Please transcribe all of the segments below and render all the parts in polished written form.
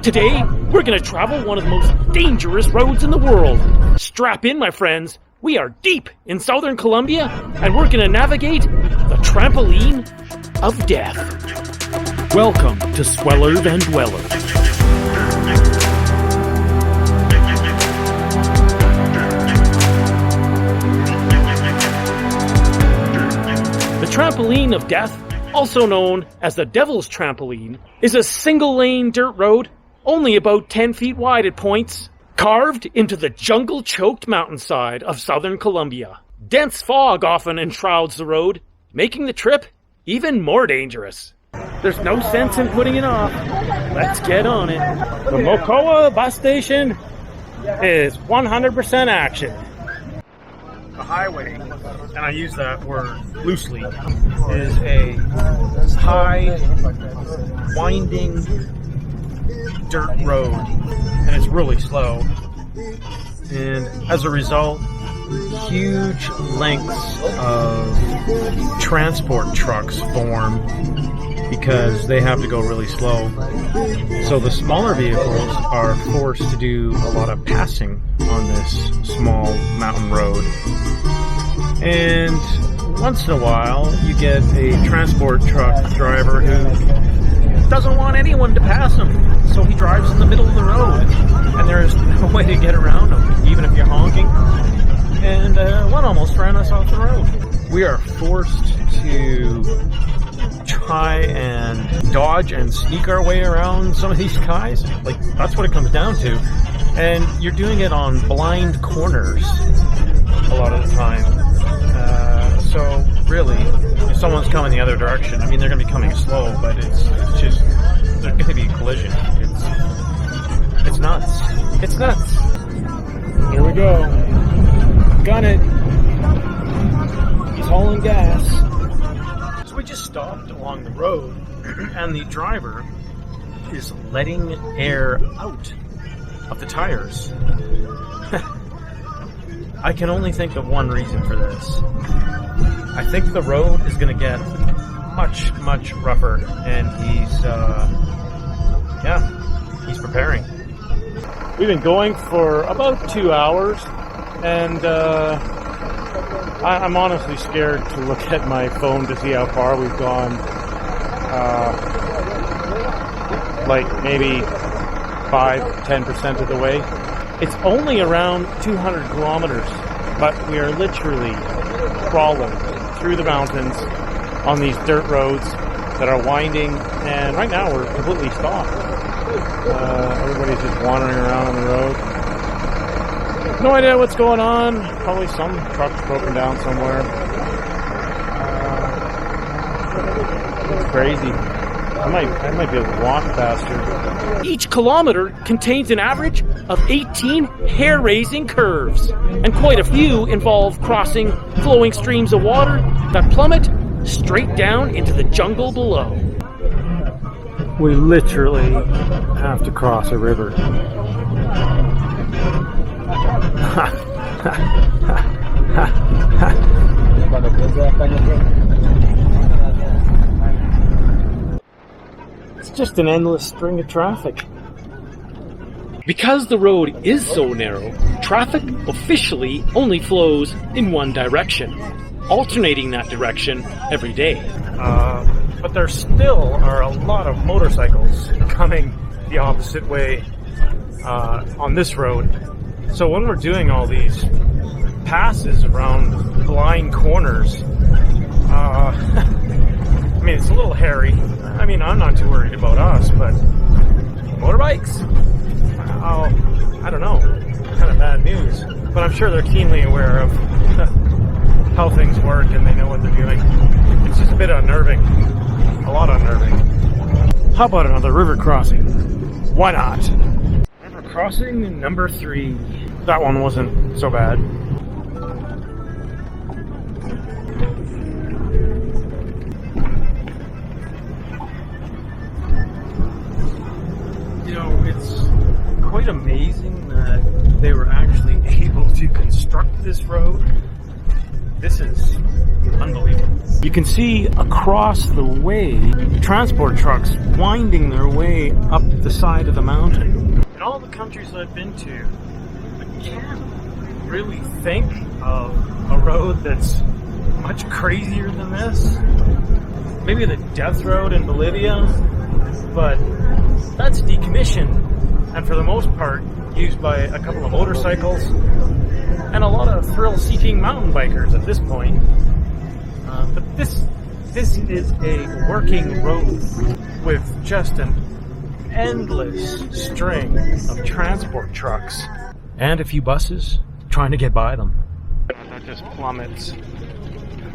Today, we're gonna travel one of the most dangerous roads in the world. Strap in, my friends. We are deep in southern Colombia, and we're gonna navigate the trampoline of death. Welcome to Sweller Van Dweller. The trampoline of death, also known as the Devil's Trampoline, is a single-lane dirt road, only about 10 feet wide at points, carved into the jungle-choked mountainside of southern Colombia. Dense fog often enshrouds the road, making the trip even more dangerous. There's no sense in putting it off. Let's get on it. The Mocoa bus station is 100% action. The highway, and I use that word loosely, is a high, winding dirt road, and it's really slow. And as a result, huge lengths of transport trucks form because they have to go really slow. So the smaller vehicles are forced to do a lot of passing on this small mountain road. And once in a while, you get a transport truck driver who doesn't want anyone to pass him. So he drives in the middle of the road, and there's no way to get around him, even if you're honking. And one almost ran us off the road. We are forced to try and dodge and sneak our way around some of these guys. Like, that's what it comes down to. And you're doing it on blind corners a lot of the time. So really, if someone's coming the other direction, I mean, they're going to be coming slow, but it's just, there's going to be a collision. It's nuts. It's nuts. Here we go. Gun it. He's hauling gas. So we just stopped along the road, and the driver is letting air out of the tires. I can only think of one reason for this. I think the road is going to get much, much rougher, and he's preparing. We've been going for about 2 hours, and I'm honestly scared to look at my phone to see how far we've gone. Like maybe 5-10% of the way. It's only around 200 kilometers, but we are literally crawling through the mountains on these dirt roads that are winding, and right now we're completely stopped. Everybody's just wandering around on the road. No idea what's going on. Probably some truck's broken down somewhere. It's crazy. I might be able to walk faster. Each kilometer contains an average of 18 hair-raising curves, and quite a few involve crossing flowing streams of water that plummet straight down into the jungle below. We literally have to cross a river. It's just an endless string of traffic. Because the road is so narrow, traffic officially only flows in one direction, alternating that direction every day. But there still are a lot of motorcycles coming the opposite way on this road. So when we're doing all these passes around blind corners, I mean, it's a little hairy. I mean, I'm not too worried about us, but motorbikes? I don't know. Kind of bad news. But I'm sure they're keenly aware of how things work, and they know what they're doing. It's just a bit unnerving. A lot unnerving. How about another river crossing? Why not? River crossing number 3. That one wasn't so bad. You know, it's quite amazing that they were actually able to construct this road This is unbelievable. You can see across the way transport trucks winding their way up the side of the mountain. In all the countries I've been to, I can't really think of a road that's much crazier than this. Maybe the Death Road in Bolivia, but that's decommissioned and for the most part used by a couple of motorcycles and a lot of thrill-seeking mountain bikers at this point. But this is a working road with just an endless string of transport trucks and a few buses trying to get by them. That just plummets.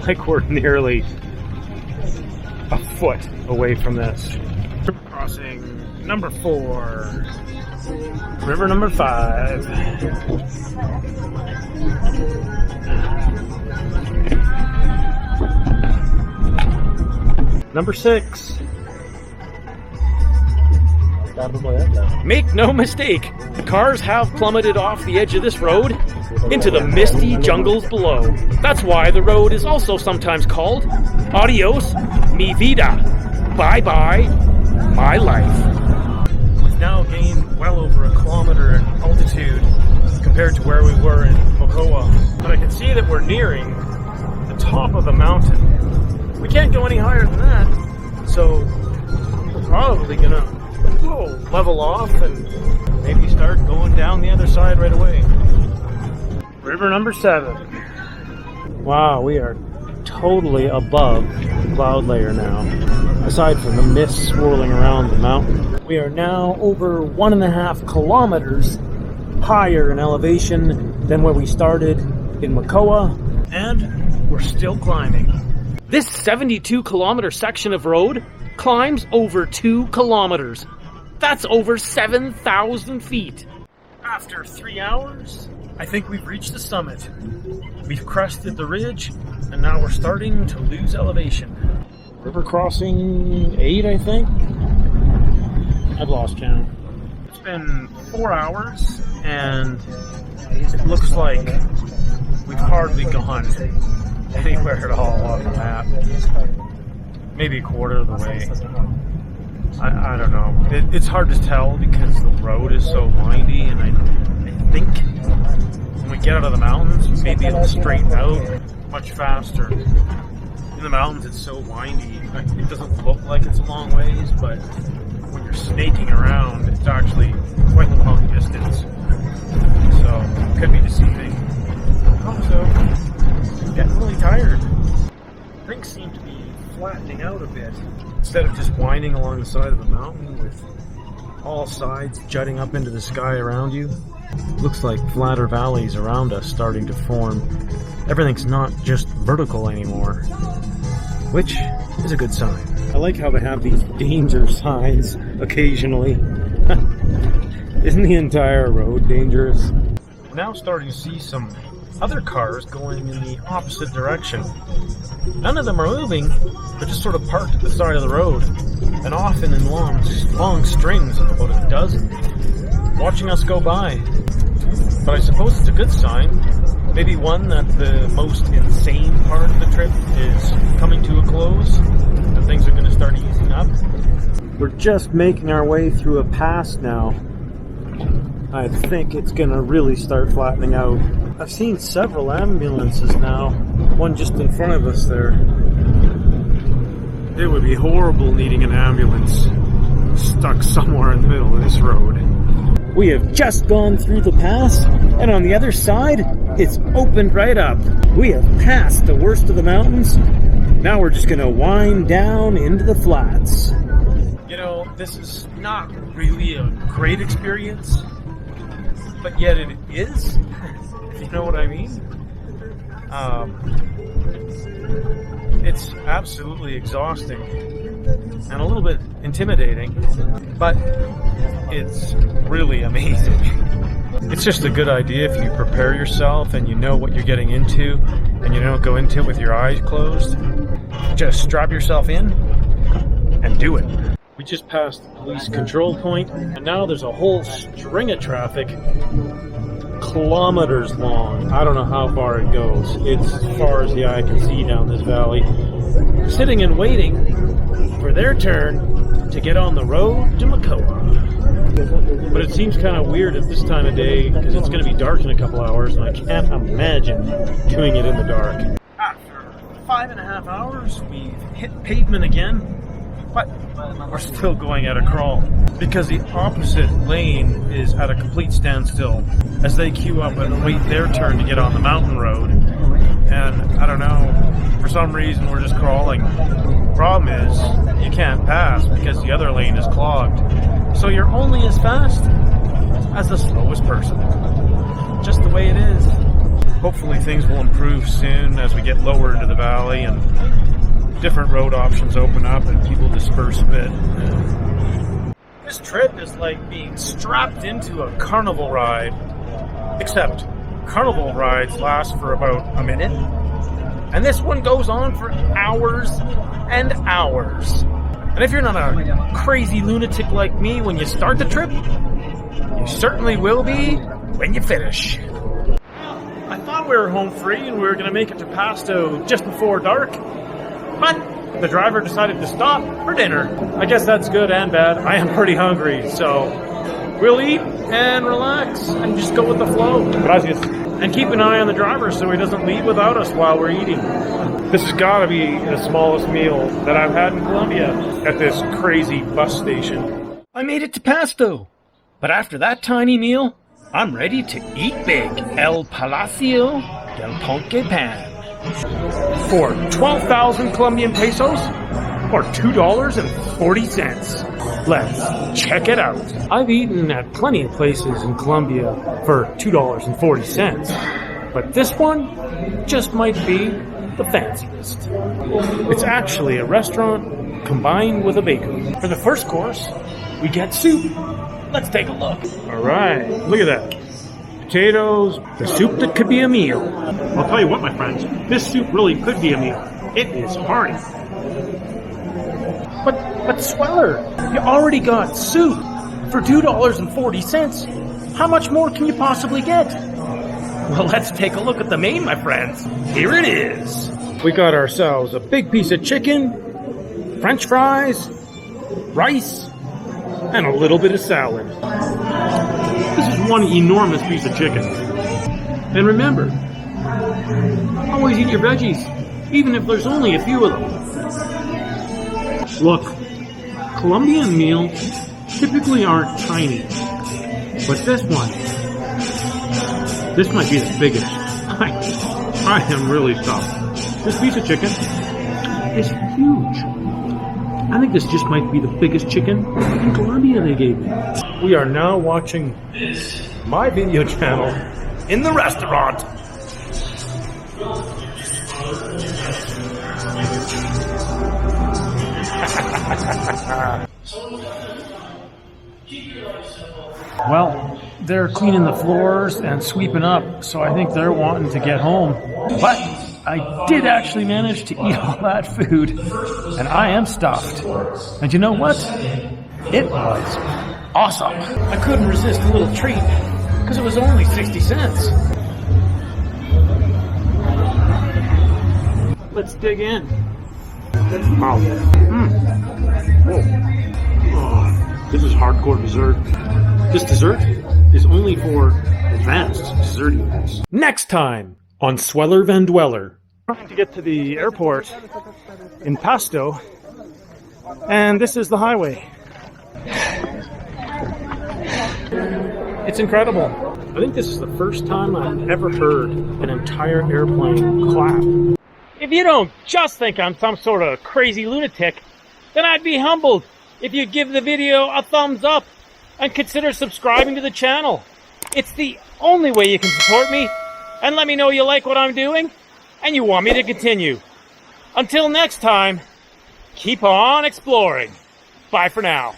Like we're nearly a foot away from this. River crossing number 4. River number 5. Number 6. Make no mistake, cars have plummeted off the edge of this road into the misty jungles below. That's why the road is also sometimes called Adios, mi vida. Bye-bye, my life. We've now gained well over a kilometer in altitude compared to where we were in Mocoa. But I can see that we're nearing the top of the mountain. We can't go any higher than that, so we're probably gonna level off and maybe start going down the other side right away. River number 7. Wow, we are totally above the cloud layer now. Aside from the mist swirling around the mountain, we are now over 1.5 kilometers higher in elevation than where we started in Mocoa, and we're still climbing. This 72-kilometer section of road climbs over 2 kilometers. That's over 7,000 feet. After 3 hours, I think we've reached the summit. We've crested the ridge, and now we're starting to lose elevation. River crossing 8, I think? I've lost count. It's been 4 hours, and it looks like we've hardly gone anywhere at all on the map. Maybe a quarter of the way. I don't know. It's hard to tell because the road is so windy, and I think when we get out of the mountains, maybe it'll straighten out much faster. In the mountains, it's so windy, it doesn't look like it's a long ways, but when you're snaking around, it's actually quite a long distance. So, it could be deceiving. Also, getting really tired. Things seem to be flattening out a bit. Instead of just winding along the side of the mountain with all sides jutting up into the sky around you, looks like flatter valleys around us starting to form. Everything's not just vertical anymore, which is a good sign. I like how they have these danger signs occasionally. Isn't the entire road dangerous? We're now starting to see some other cars going in the opposite direction. None of them are moving, they're just sort of parked at the side of the road, and often in long strings of about a dozen, watching us go by. But I suppose it's a good sign. Maybe one that the most insane part of the trip is coming to a close, and things are going to start easing up. We're just making our way through a pass now. I think it's going to really start flattening out. I've seen several ambulances now, one just in front of us there. It would be horrible needing an ambulance stuck somewhere in the middle of this road. We have just gone through the pass, and on the other side, it's opened right up. We have passed the worst of the mountains. Now we're just going to wind down into the flats. You know, this is not really a great experience, but yet it is. You know what I mean? It's absolutely exhausting and a little bit intimidating, but it's really amazing. It's just a good idea if you prepare yourself and you know what you're getting into and you don't go into it with your eyes closed. Just strap yourself in and do it. We just passed the police control point, and now there's a whole string of traffic kilometers long. I don't know how far it goes. It's as far as the eye can see down this valley. Sitting and waiting for their turn to get on the road to Makoa. But it seems kind of weird at this time of day because it's going to be dark in a couple hours, and I can't imagine doing it in the dark. After 5.5 hours, we've hit pavement again, but we're still going at a crawl because the opposite lane is at a complete standstill as they queue up and wait their turn to get on the mountain road. And I don't know, for some reason we're just crawling. Problem is, you can't pass because the other lane is clogged. So you're only as fast as the slowest person. Just the way it is. Hopefully things will improve soon as we get lower into the valley and different road options open up and people disperse a bit. This trip is like being strapped into a carnival ride, except carnival rides last for about a minute, and this one goes on for hours and hours. And if you're not a crazy lunatic like me when you start the trip, you certainly will be when you finish. I thought we were home free and we were going to make it to Pasto just before dark, but the driver decided to stop for dinner. I guess that's good and bad. I am pretty hungry, so we'll eat and relax and just go with the flow. Gracias. And keep an eye on the driver so he doesn't leave without us while we're eating. This has got to be the smallest meal that I've had in Colombia at this crazy bus station. I made it to Pasto, but after that tiny meal, I'm ready to eat big. El Palacio del Ponque Pan. For 12,000 Colombian pesos, or $2.40. Let's check it out. I've eaten at plenty of places in Colombia for $2.40, but this one just might be the fanciest. It's actually a restaurant combined with a bakery. For the first course, we get soup. Let's take a look. All right, look at that. Potatoes, the soup that could be a meal. I'll tell you what, my friends, this soup really could be a meal. It is hearty. But Sweller, you already got soup for $2.40. How much more can you possibly get? Well, let's take a look at the main, my friends. Here it is. We got ourselves a big piece of chicken, French fries, rice, and a little bit of salad. This is one enormous piece of chicken. And remember, always eat your veggies, even if there's only a few of them. Look, Colombian meals typically aren't tiny, but this might be the biggest. I am really stuffed. This piece of chicken is huge. I think this just might be the biggest chicken in Colombia they gave me. We are now watching my video channel in the restaurant. Well, they're cleaning the floors and sweeping up, so I think they're wanting to get home. But I did actually manage to eat all that food, and I am stuffed. And you know what? It was awesome. I couldn't resist a little treat, because it was only 60 cents. Let's dig in. Wow. Whoa. Oh, this is hardcore dessert. This dessert is only for advanced dessert eaters. Next time on Sweller Van Dweller. Trying to get to the airport in Pasto, and this is the highway. It's incredible. I think this is the first time I've ever heard an entire airplane clap. If you don't just think I'm some sort of crazy lunatic, then I'd be humbled if you'd give the video a thumbs up and consider subscribing to the channel. It's the only way you can support me and let me know you like what I'm doing and you want me to continue. Until next time, keep on exploring. Bye for now.